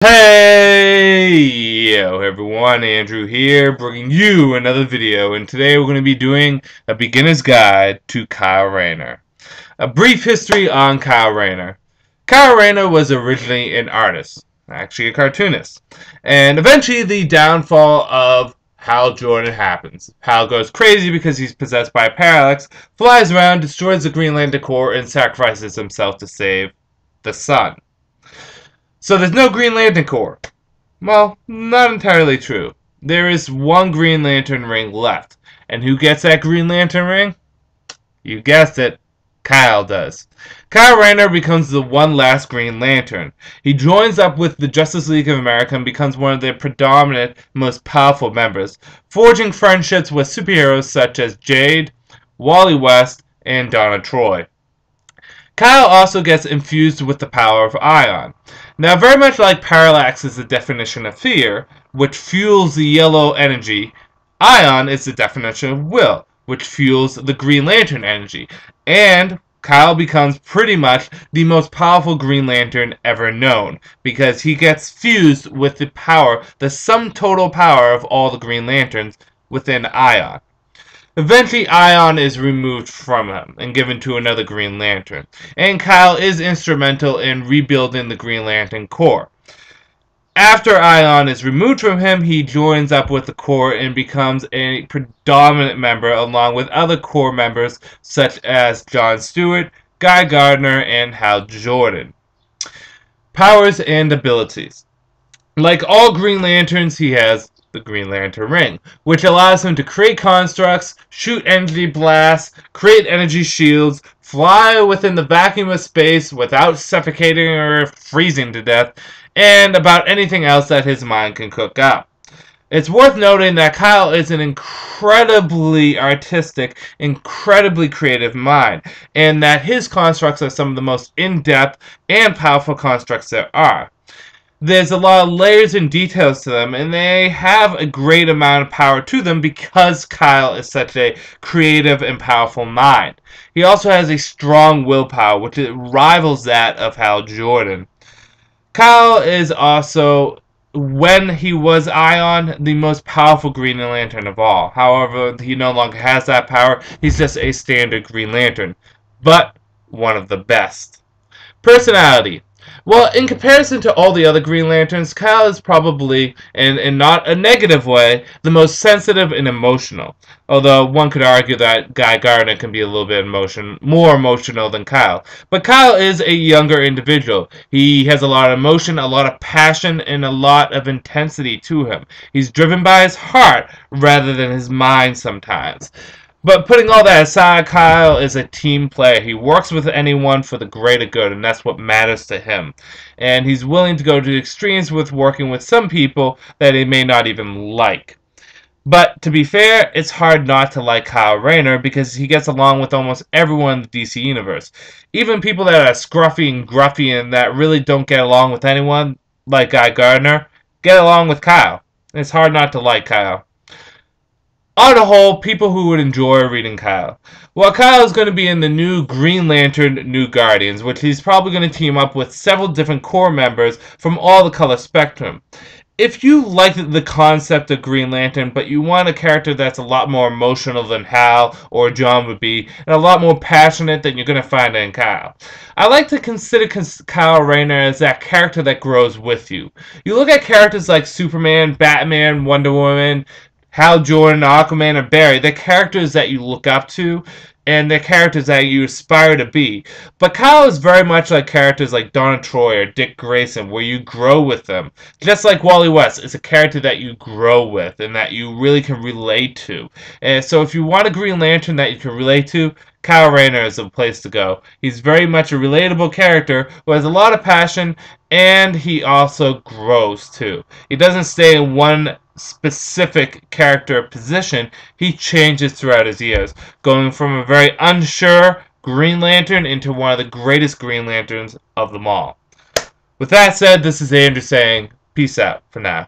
Hey, yo everyone, Andrew here, bringing you another video, and today we're going to be doing a beginner's guide to Kyle Rayner. A brief history on Kyle Rayner. Kyle Rayner was originally an artist, actually a cartoonist, and eventually the downfall of Hal Jordan happens. Hal goes crazy because he's possessed by a parallax, flies around, destroys the Green Lantern Corps, and sacrifices himself to save the sun. So there's no Green Lantern Corps. Well, not entirely true. There is one Green Lantern ring left. And who gets that Green Lantern ring? You guessed it, Kyle does. Kyle Rayner becomes the one last Green Lantern. He joins up with the Justice League of America and becomes one of their predominant, most powerful members, forging friendships with superheroes such as Jade, Wally West, and Donna Troy. Kyle also gets infused with the power of Ion. Now, very much like parallax is the definition of fear, which fuels the yellow energy, Ion is the definition of will, which fuels the Green Lantern energy. And Kyle becomes pretty much the most powerful Green Lantern ever known, because he gets fused with the power, the sum total power of all the Green Lanterns within Ion. Eventually, Ion is removed from him and given to another Green Lantern, and Kyle is instrumental in rebuilding the Green Lantern Corps. After Ion is removed from him, he joins up with the Corps and becomes a predominant member along with other Corps members such as John Stewart, Guy Gardner, and Hal Jordan. Powers and abilities. Like all Green Lanterns, he has the Green Lantern ring, which allows him to create constructs, shoot energy blasts, create energy shields, fly within the vacuum of space without suffocating or freezing to death, and about anything else that his mind can cook up. It's worth noting that Kyle is an incredibly artistic, incredibly creative mind, and that his constructs are some of the most in-depth and powerful constructs there are. There's a lot of layers and details to them, and they have a great amount of power to them because Kyle is such a creative and powerful mind. He also has a strong willpower, which rivals that of Hal Jordan. Kyle is also, when he was Ion, the most powerful Green Lantern of all. However, he no longer has that power. He's just a standard Green Lantern, but one of the best. Personality. Well, in comparison to all the other Green Lanterns, Kyle is probably, in not a negative way, the most sensitive and emotional. Although one could argue that Guy Gardner can be a little bit more emotional than Kyle. But Kyle is a younger individual. He has a lot of emotion, a lot of passion, and a lot of intensity to him. He's driven by his heart rather than his mind sometimes. But putting all that aside, Kyle is a team player. He works with anyone for the greater good, and that's what matters to him. And he's willing to go to extremes with working with some people that he may not even like. But to be fair, it's hard not to like Kyle Rayner because he gets along with almost everyone in the DC universe. Even people that are scruffy and gruffy and that really don't get along with anyone, like Guy Gardner, get along with Kyle. It's hard not to like Kyle. On the whole, people who would enjoy reading Kyle. Well, Kyle is going to be in the new Green Lantern New Guardians, which he's probably going to team up with several different Corps members from all the color spectrum. If you like the concept of Green Lantern, but you want a character that's a lot more emotional than Hal or John would be, and a lot more passionate than you're going to find in Kyle. I like to consider Kyle Rayner as that character that grows with you. You look at characters like Superman, Batman, Wonder Woman, Hal Jordan, Aquaman, or Barry, they're characters that you look up to, and they're characters that you aspire to be. But Kyle is very much like characters like Donna Troy or Dick Grayson, where you grow with them. Just like Wally West is a character that you grow with and that you really can relate to. And so if you want a Green Lantern that you can relate to, Kyle Rayner is the place to go. He's very much a relatable character who has a lot of passion, and he also grows too. He doesn't stay in one specific character position. He changes throughout his years, going from a very unsure Green Lantern into one of the greatest Green Lanterns of them all. With that said, this is Andrew saying peace out for now.